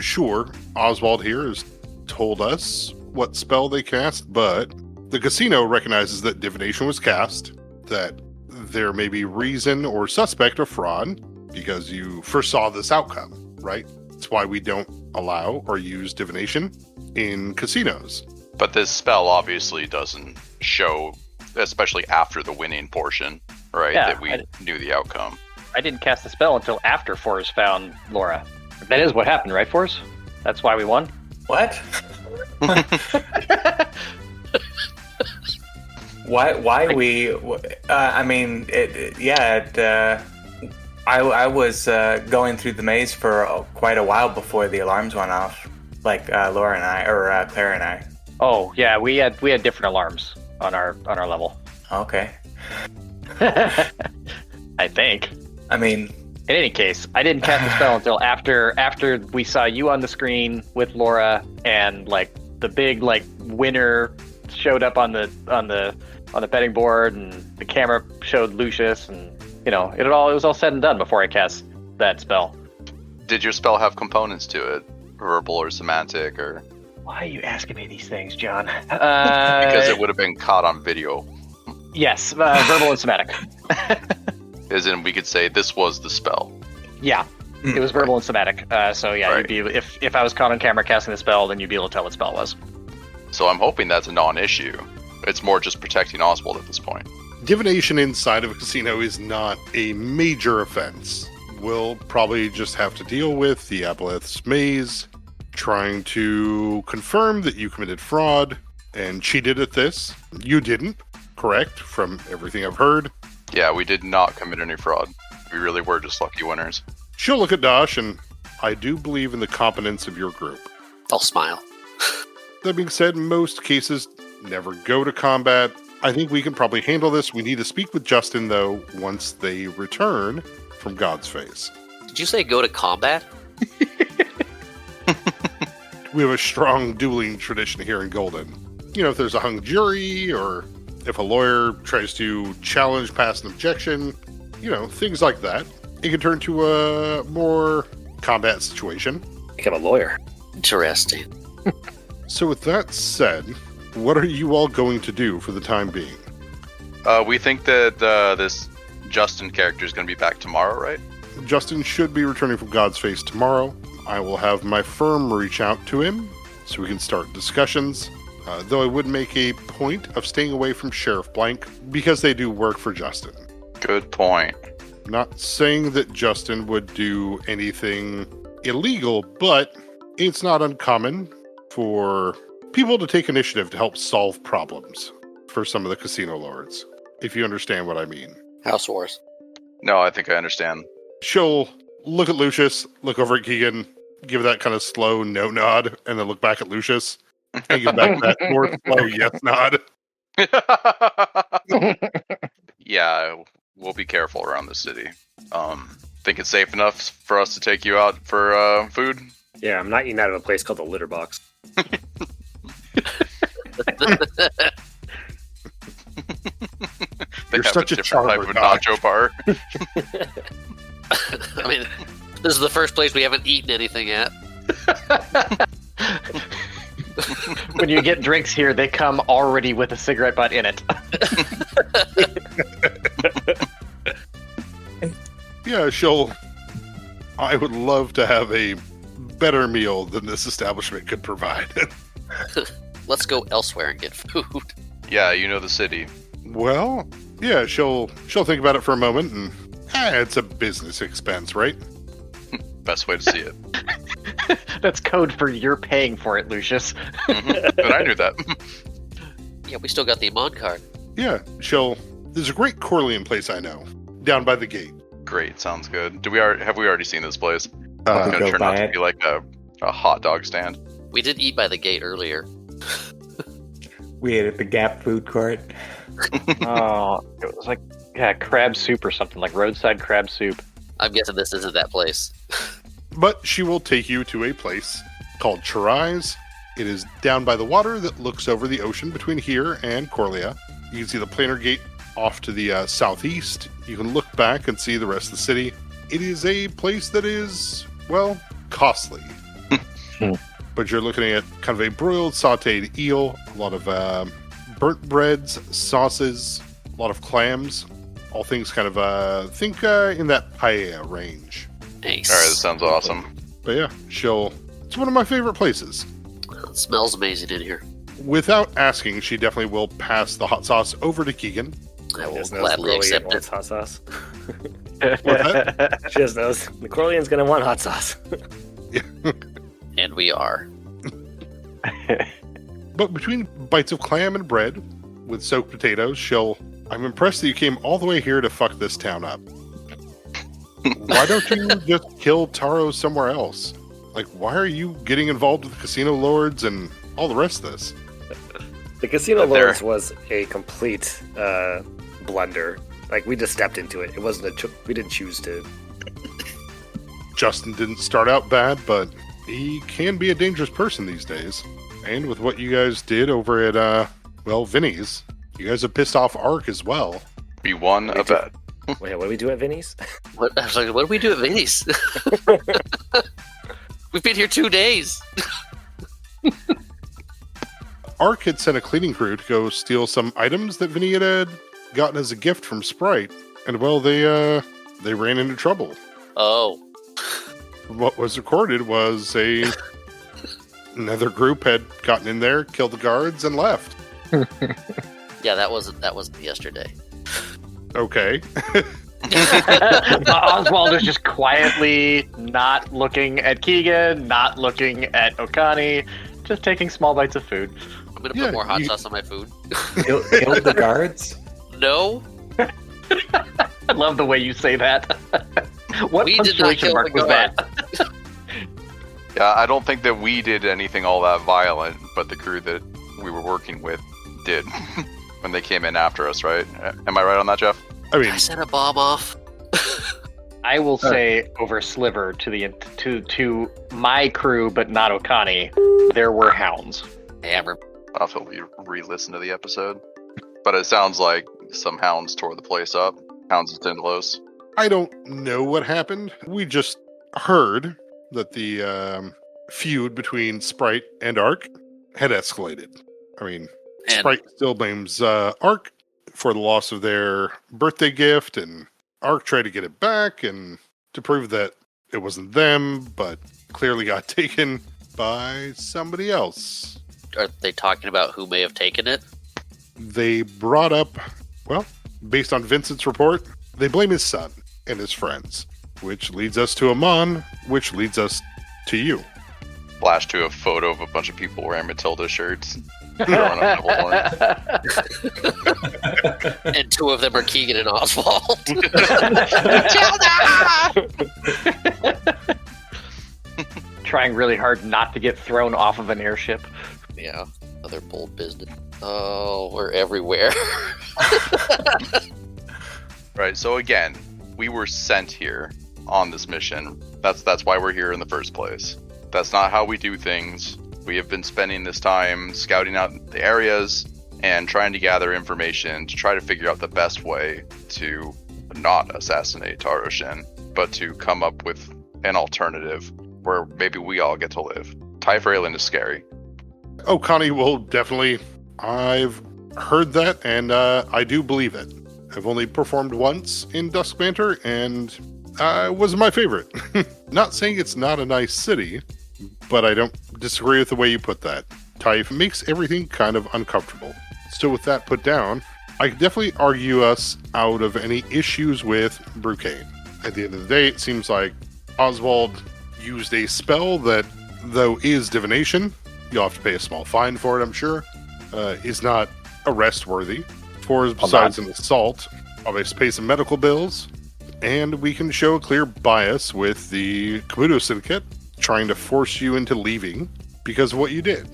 Sure, Oswald here has told us what spell they cast, but the casino recognizes that divination was cast, that there may be reason or suspect of fraud, because you first saw this outcome, right? That's why we don't allow or use divination in casinos. But this spell obviously doesn't show, especially after the winning portion, right? Yeah, that we knew the outcome. I didn't cast the spell until after Forrest found Laura. That is what happened, right, Forrest? That's why we won? What? Why we? I mean, I was going through the maze for quite a while before the alarms went off. Like Laura and I, or Claire and I. Oh yeah, we had different alarms on our level. Okay. I think. I mean, in any case, I didn't cast the spell until after we saw you on the screen with Laura, and like the big like winner showed up on the betting board, and the camera showed Lucius, and you know it was all said and done before I cast that spell. Did your spell have components to it, verbal or semantic, or? Why are you asking me these things, John? Because it would have been caught on video. Yes, verbal and somatic. As in, we could say this was the spell. Yeah, it was verbal and somatic. So yeah, Right. You'd be if I was caught on camera casting the spell, then you'd be able to tell what spell it was. So I'm hoping that's a non-issue. It's more just protecting Oswald at this point. Divination inside of a casino is not a major offense. We'll probably just have to deal with the Aboleth's maze, trying to confirm that you committed fraud and cheated at this. You didn't, correct, from everything I've heard. Yeah, we did not commit any fraud. We really were just lucky winners. She'll look at Dosh, and I do believe in the competence of your group. I'll smile. That being said, most cases never go to combat. I think we can probably handle this. We need to speak with Justin, though, once they return from God's Face. Did you say go to combat? We have a strong dueling tradition here in Golden. You know, if there's a hung jury, or if a lawyer tries to challenge past an objection, you know, things like that. It can turn to a more combat situation. Become a lawyer. Interesting. So with that said, what are you all going to do for the time being? We think that this Justin character is going to be back tomorrow, right? Justin should be returning from God's Face tomorrow. I will have my firm reach out to him so we can start discussions. Though I would make a point of staying away from Sheriff Blank because they do work for Justin. Good point. Not saying that Justin would do anything illegal, but it's not uncommon for people to take initiative to help solve problems for some of the casino lords, if you understand what I mean. House Wars. No, I think I understand. She'll look at Lucius, look over at Keegan, give that kind of slow no nod, and then look back at Lucius, and give back that more slow yes nod. Yeah, we'll be careful around the city. Think it's safe enough for us to take you out for food? Yeah, I'm not eating out of a place called the Litter Box. They You're have such a different type charmer, of Doc. nacho bar. I mean, this is the first place we haven't eaten anything at. When you get drinks here, they come already with a cigarette butt in it. Yeah, I would love to have a better meal than this establishment could provide. Let's go elsewhere and get food. Yeah, you know the city. Well, yeah, she'll think about it for a moment, and it's a business expense, right? Best way to see it. That's code for you're paying for it, Lucius. But I knew that. Yeah, we still got the Amon card. Yeah, there's a great Corleone place I know, down by the gate. Great, sounds good. Have we already seen this place? It's Go gonna turn by out to it. be like a hot dog stand. We did eat by the gate earlier. We ate at the Gap food court. Oh, it was like crab soup or something, like roadside crab soup. I'm guessing this isn't that place. But she will take you to a place called Chirai's. It is down by the water that looks over the ocean between here and Corlea. You can see the planar gate off to the southeast. You can look back and see the rest of the city. It is a place that is, well, costly. But you're looking at kind of a broiled, sauteed eel, a lot of burnt breads, sauces, a lot of clams, all things kind of, think in that paella range. Nice. All right, that sounds awesome. But yeah, it's one of my favorite places. It smells amazing in here. Without asking, she definitely will pass the hot sauce over to Keegan. I will Just knows gladly Corleone accept wants it. hot sauce. that? She just knows the Corleone's gonna want hot sauce. And we are. But between bites of clam and bread with soaked potatoes, I'm impressed that you came all the way here to fuck this town up. Why don't you just kill Taro somewhere else? Like, why are you getting involved with casino lords and all the rest of this? The Casino But there- Lords was a complete blunder. Like, we just stepped into it. It wasn't we didn't choose to. Justin didn't start out bad, but he can be a dangerous person these days. And with what you guys did over at, Vinny's, you guys have pissed off Ark as well. We won a bet. Wait, what do we do at Vinny's? I was like, what do we do at Vinny's? We've been here 2 days. Ark had sent a cleaning crew to go steal some items that Vinny had gotten as a gift from Sprite, and they ran into trouble. Oh. What was recorded was another group had gotten in there, killed the guards, and left. Yeah, that wasn't yesterday. Okay. Oswald is just quietly not looking at Keegan, not looking at Okani, just taking small bites of food. I'm gonna Yeah, put more hot sauce on my food. Killed the guards? No, I love the way you say that. What we did not punctuation kill mark the was guard. that? Yeah, I don't think that we did anything all that violent, but the crew that we were working with did when they came in after us, right? Am I right on that, Jeff? I mean, I sent a bomb off. I will say over Sliver to my crew, but not Okani. There were hounds. Hammer. I'll have to re-listen to the episode. But it sounds like some hounds tore the place up. Hounds of Tindlos. I don't know what happened. We just heard that the feud between Sprite and Ark had escalated. I mean, And Sprite still blames Ark for the loss of their birthday gift, and Ark tried to get it back and to prove that it wasn't them, but clearly got taken by somebody else. are they talking about who may have taken it? They brought up, well, based on Vincent's report, they blame his son and his friends, which leads us to Amon, which leads us to you. Flash to a photo of a bunch of people wearing Matilda shirts. Throwing up the horn. And 2 of them are Keegan and Oswald. Trying really hard not to get thrown off of an airship. Yeah, other bold business. Oh, we're everywhere. Right, so again, we were sent here on this mission. That's why we're here in the first place. That's not how we do things. We have been spending this time scouting out the areas and trying to gather information to try to figure out the best way to not assassinate Taroshin, but to come up with an alternative where maybe we all get to live. Typher Island is scary. Oh, Connie will definitely. I've heard that, and I do believe it. I've only performed once in Dusk Banter, and it wasn't my favorite. Not saying it's not a nice city, but I don't disagree with the way you put that. Typh makes everything kind of uncomfortable. So with that put down, I could definitely argue us out of any issues with Brucane. At the end of the day, it seems like Oswald used a spell that, though is divination, you'll have to pay a small fine for it, I'm sure, is not arrest worthy for besides an assault. Obviously pay some medical bills, and we can show a clear bias with the Kabuto Syndicate trying to force you into leaving because of what you did.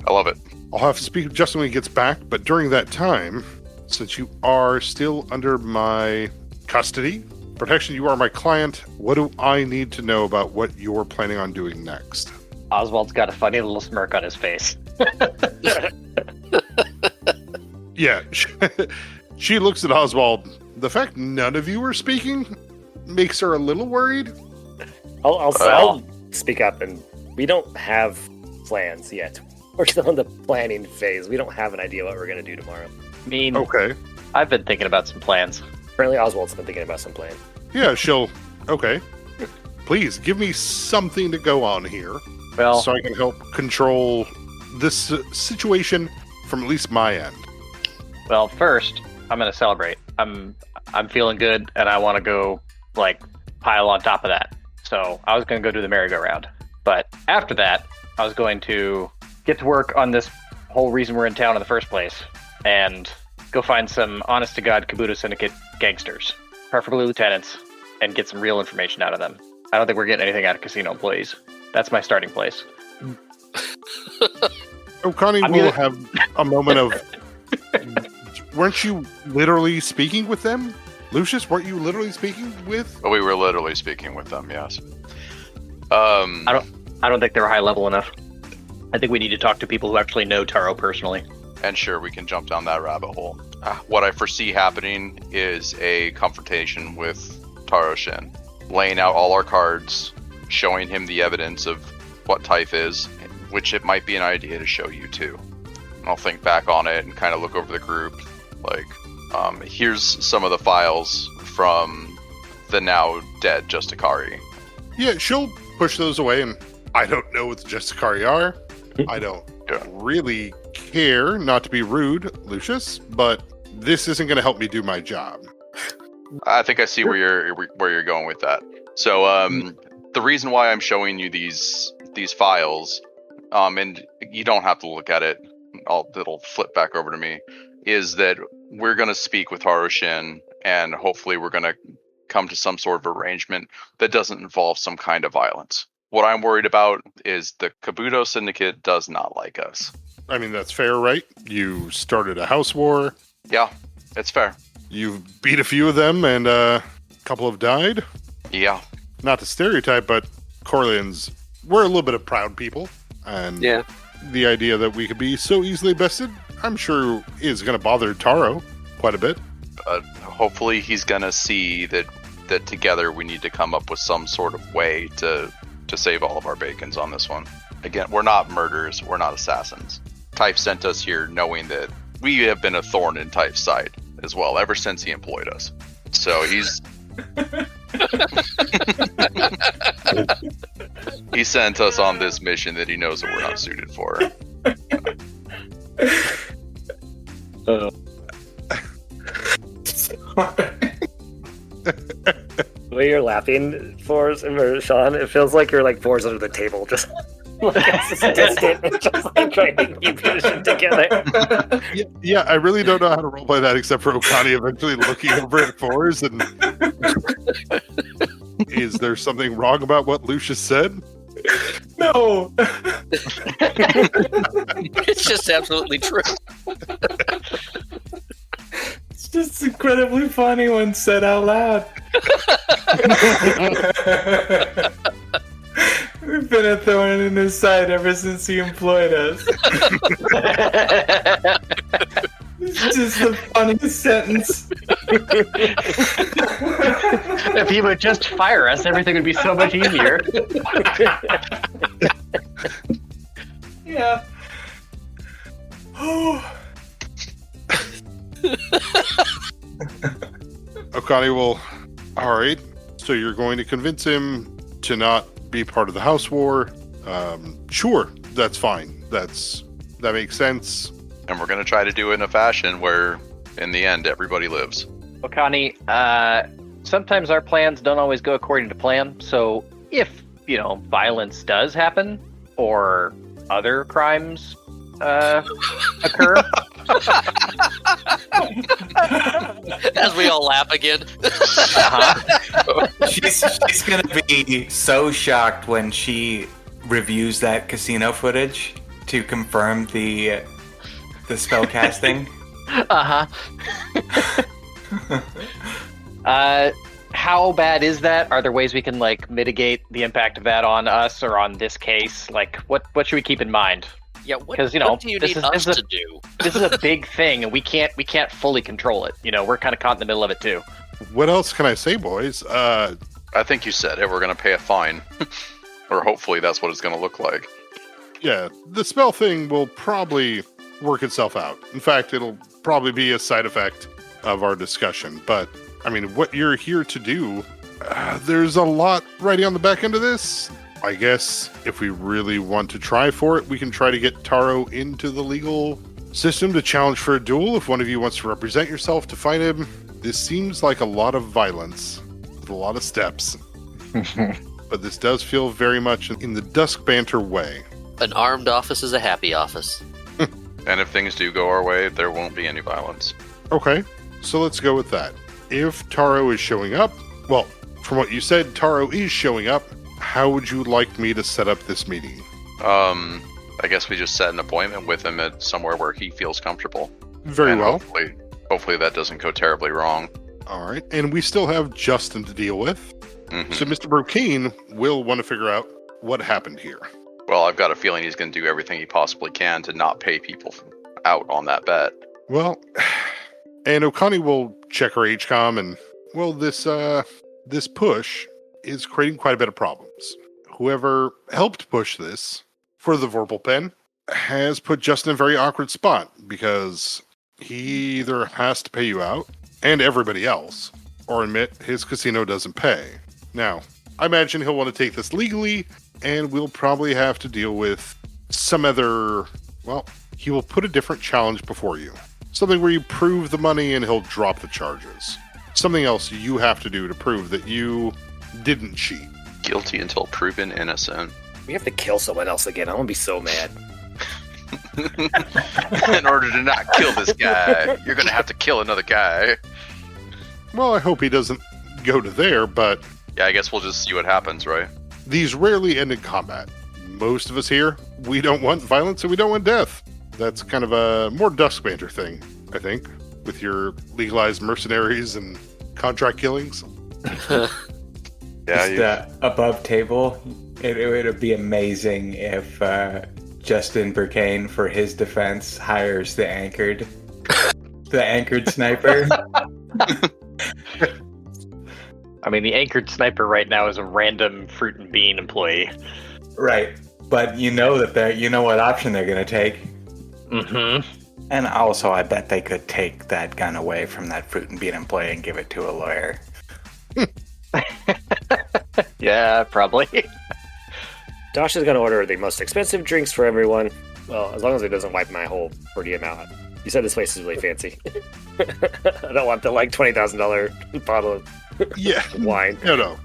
I love it. I'll have to speak with Justin when he gets back, but during that time, since you are still under my custody, protection, you are my client, what do I need to know about what you're planning on doing next? Oswald's got a funny little smirk on his face. Yeah, she looks at Oswald. The fact none of you are speaking makes her a little worried. I'll speak up, and we don't have plans yet. We're still in the planning phase. We don't have an idea what we're going to do tomorrow. I mean, Okay. I've been thinking about some plans. Apparently Oswald's been thinking about some plan. Yeah, okay. Please, give me something to go on here Well, so I can help control this situation from at least my end. well, first, I'm going to celebrate. I'm feeling good, and I want to go, pile on top of that. So I was going to go do the merry-go-round. But after that, I was going to get to work on this whole reason we're in town in the first place, and go find some honest-to-God Kabuto Syndicate gangsters, preferably lieutenants, and get some real information out of them. I don't think we're getting anything out of casino employees. That's my starting place. Okani will have a moment of... Weren't you literally speaking with them? Lucius, weren't you literally speaking with... We were literally speaking with them, yes. I don't think they're high level enough. I think we need to talk to people who actually know Taro personally. And sure, we can jump down that rabbit hole. What I foresee happening is a confrontation with Taro Shin, laying out all our cards, showing him the evidence of what Typh is, which it might be an idea to show you too. And I'll think back on it and kind of look over the group, here's some of the files from the now dead Justikari. Yeah, she'll push those away, and I don't know what the Justikari are. I don't really care, not to be rude, Lucius, but this isn't going to help me do my job. I think I see where you're going with that. So the reason why I'm showing you these files, and you don't have to look at it, it'll flip back over to me, is that we're going to speak with Harushin, and hopefully we're going to come to some sort of arrangement that doesn't involve some kind of violence. What I'm worried about is the Kabuto Syndicate does not like us. I mean, that's fair, right? You started a house war. Yeah, it's fair. You've beat a few of them, and a couple have died. Yeah. Not to stereotype, but Corleans, we're a little bit of proud people. And the idea that we could be so easily bested, I'm sure is going to bother Taro quite a bit. Hopefully he's going to see that together we need to come up with some sort of way to save all of our bacons on this one. Again, we're not murderers. We're not assassins. Typh sent us here knowing that we have been a thorn in Typh's side as well ever since he employed us. So he's... he sent us on this mission that he knows that we're not suited for. The way you're laughing, Forrest, or Sean, it feels like you're like Forrest under the table, just distant, and just trying to keep your shit together. Yeah, I really don't know how to roleplay that except for Okani eventually looking over at Forrest and... Is there something wrong about what Lucius said? No. It's just absolutely true. It's just incredibly funny when said out loud. We've been a thorn in his side ever since he employed us. It's just the funniest sentence. If he would just fire us, everything would be so much easier. Yeah. Okani will... Alright, so you're going to convince him to not be part of the house war. Sure, that's fine. That makes sense. And we're going to try to do it in a fashion where, in the end, everybody lives. Okani, sometimes our plans don't always go according to plan, so if, violence does happen, or other crimes occur, As we all laugh again. She's gonna be so shocked when she reviews that casino footage to confirm the spell casting. How bad is that? Are there ways we can like mitigate the impact of that on us or on this case? Like, what should we keep in mind? Yeah, what, 'Cause, you know, what do you this need is- us to do? This is a big thing, and we can't fully control it. You know, we're kind of caught in the middle of it too. What else can I say, boys? I think you said it. We're going to pay a fine. Or hopefully that's what it's going to look like. Yeah, the spell thing will probably work itself out. In fact, it'll probably be a side effect of our discussion. But, I mean, what you're here to do, there's a lot riding on the back end of this. I guess if we really want to try for it, we can try to get Taro into the legal system to challenge for a duel. If one of you wants to represent yourself to fight him, this seems like a lot of violence with a lot of steps. But this does feel very much in the dusk banter way. An armed office is a happy office. And if things do go our way, there won't be any violence. Okay, so let's go with that. If Taro is showing up, well, from what you said, Taro is showing up. How would you like me to set up this meeting? I guess we just set an appointment with him at somewhere where he feels comfortable. Very And well. Hopefully that doesn't go terribly wrong. All right, and we still have Justin to deal with. Mhm. So Mr. Brokane will want to figure out what happened here. Well, I've got a feeling he's going to do everything he possibly can to not pay people out on that bet. Well, and Okani will check her HCOM, and well, this push is creating quite a bit of problems. Whoever helped push this for the Vorpal Pen has put Justin in a very awkward spot because he either has to pay you out and everybody else, or admit his casino doesn't pay. Now, I imagine he'll want to take this legally, and we'll probably have to deal with some other, well, he will put a different challenge before you. Something where you prove the money and he'll drop the charges. Something else you have to do to prove that you didn't cheat. Guilty until proven innocent. We have to kill someone else again. I'm gonna be so mad. In order to not kill this guy, you're going to have to kill another guy. Well, I hope he doesn't go to there, but Yeah, I guess we'll just see what happens, right? these rarely end in combat. Most of us here, we don't want violence and we don't want death. That's kind of a more dusk banter thing, I think, with your legalized mercenaries and contract killings. Yeah, Just above table, it would be amazing if Justin Burkane, for his defense, hires the anchored sniper. I mean, the anchored sniper right now is a random fruit and bean employee. Right, but you know what option they're gonna take. Mm-hmm. And also, I bet they could take that gun away from that fruit and bean employee and give it to a lawyer. Yeah, probably. Dosh is gonna order the most expensive drinks for everyone. Well, as long as it doesn't wipe my whole per diem out. You said this place is really fancy. I don't want the like $20,000 bottle of Yeah. wine. No.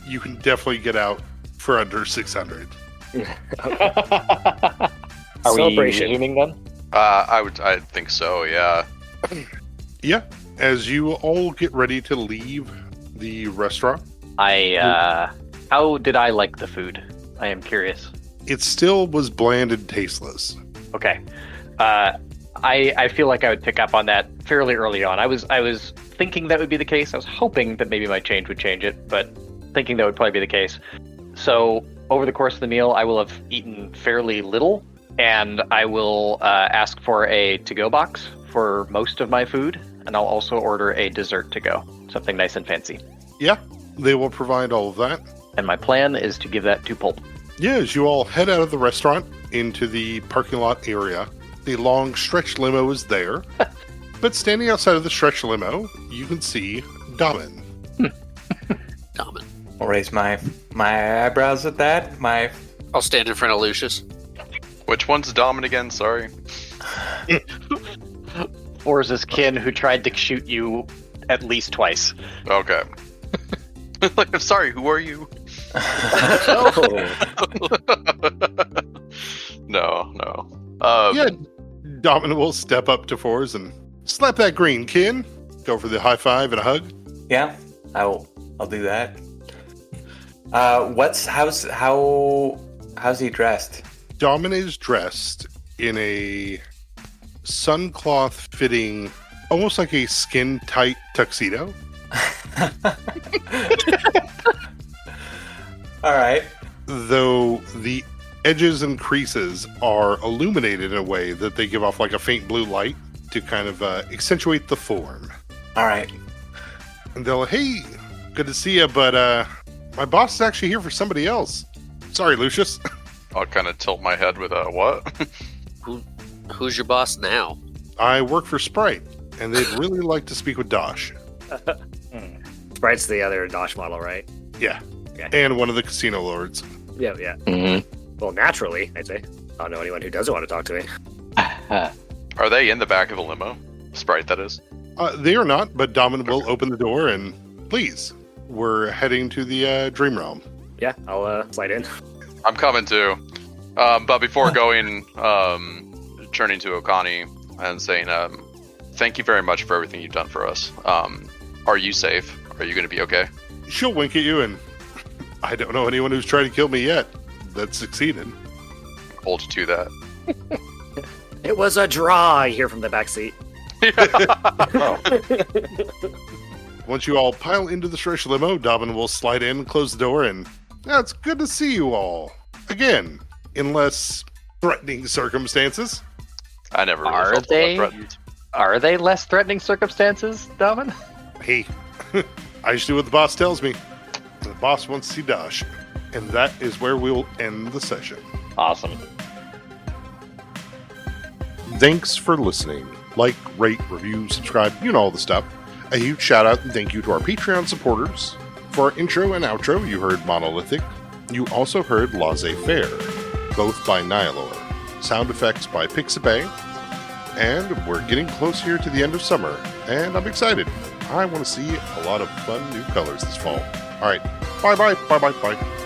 You can definitely get out for under 600. Are we Celebration. resuming then? I think so, yeah. Yeah. As you all get ready to leave the restaurant, How did I like the food? I am curious. it still was bland and tasteless. Okay. I feel like I would pick up on that fairly early on. I was thinking that would be the case. I was hoping that maybe my change would change it, but thinking that would probably be the case. So over the course of the meal, I will have eaten fairly little, and I will ask for a to-go box for most of my food, and I'll also order a dessert to go, something nice and fancy. Yeah, they will provide all of that. And my plan is to give that to Pulp. Yeah, as you all head out of the restaurant into the parking lot area, the long stretch limo is there. But standing outside of the stretch limo, you can see Damin. Common. I'll raise my eyebrows at that. I'll stand in front of Lucius. Which one's Domin again? Sorry. Forza's kin who tried to shoot you at least twice. Okay. Like, I'm sorry, who are you? Oh, No. Yeah, Damin will step up to Forz and slap that green, Kin. Go for the high five and a hug. Yeah, I'll do that. How's he dressed? Domin is dressed in a suncloth fitting, almost like a skin tight tuxedo. All right. Though the edges and creases are illuminated in a way that they give off like a faint blue light to kind of accentuate the form. All right. And they'll, hey, good to see you, but my boss is actually here for somebody else. Sorry, Lucius. I'll kind of tilt my head with a what? Who's your boss now? I work for Sprite, and they'd really like to speak with Dosh. Sprite's the other Dosh model, right? Yeah. Okay. And one of the casino lords. Yeah. Mm-hmm. Well, naturally, I'd say. I don't know anyone who doesn't want to talk to me. Are they in the back of the limo? Sprite, that is. They are not, but Domin will open the door and please, we're heading to the Dream Realm. Yeah, I'll slide in. I'm coming too. But before going, turning to Okani and saying, thank you very much for everything you've done for us. Are you safe? Are you going to be okay? She'll wink at you, and I don't know anyone who's tried to kill me yet that's succeeded. Hold you to that. It was a draw, I hear from the back seat. Once you all pile into the Shresh limo, Domin will slide in, close the door, and it's good to see you all. Again, in less threatening circumstances. I never really Are felt they? that threatened. Are they less threatening circumstances, Domin? Hey, I just do what the boss tells me. The boss wants to see Dosh. And that is where we'll end the session. Awesome. Thanks for listening. Like, rate, review, subscribe, you know all the stuff. A huge shout out and thank you to our Patreon supporters. For our intro and outro, you heard Monolithic. You also heard Laissez-Faire, both by Nihilor. Sound effects by Pixabay. And we're getting close here to the end of summer, and I'm excited. I want to see a lot of fun new colors this fall. Alright, bye-bye.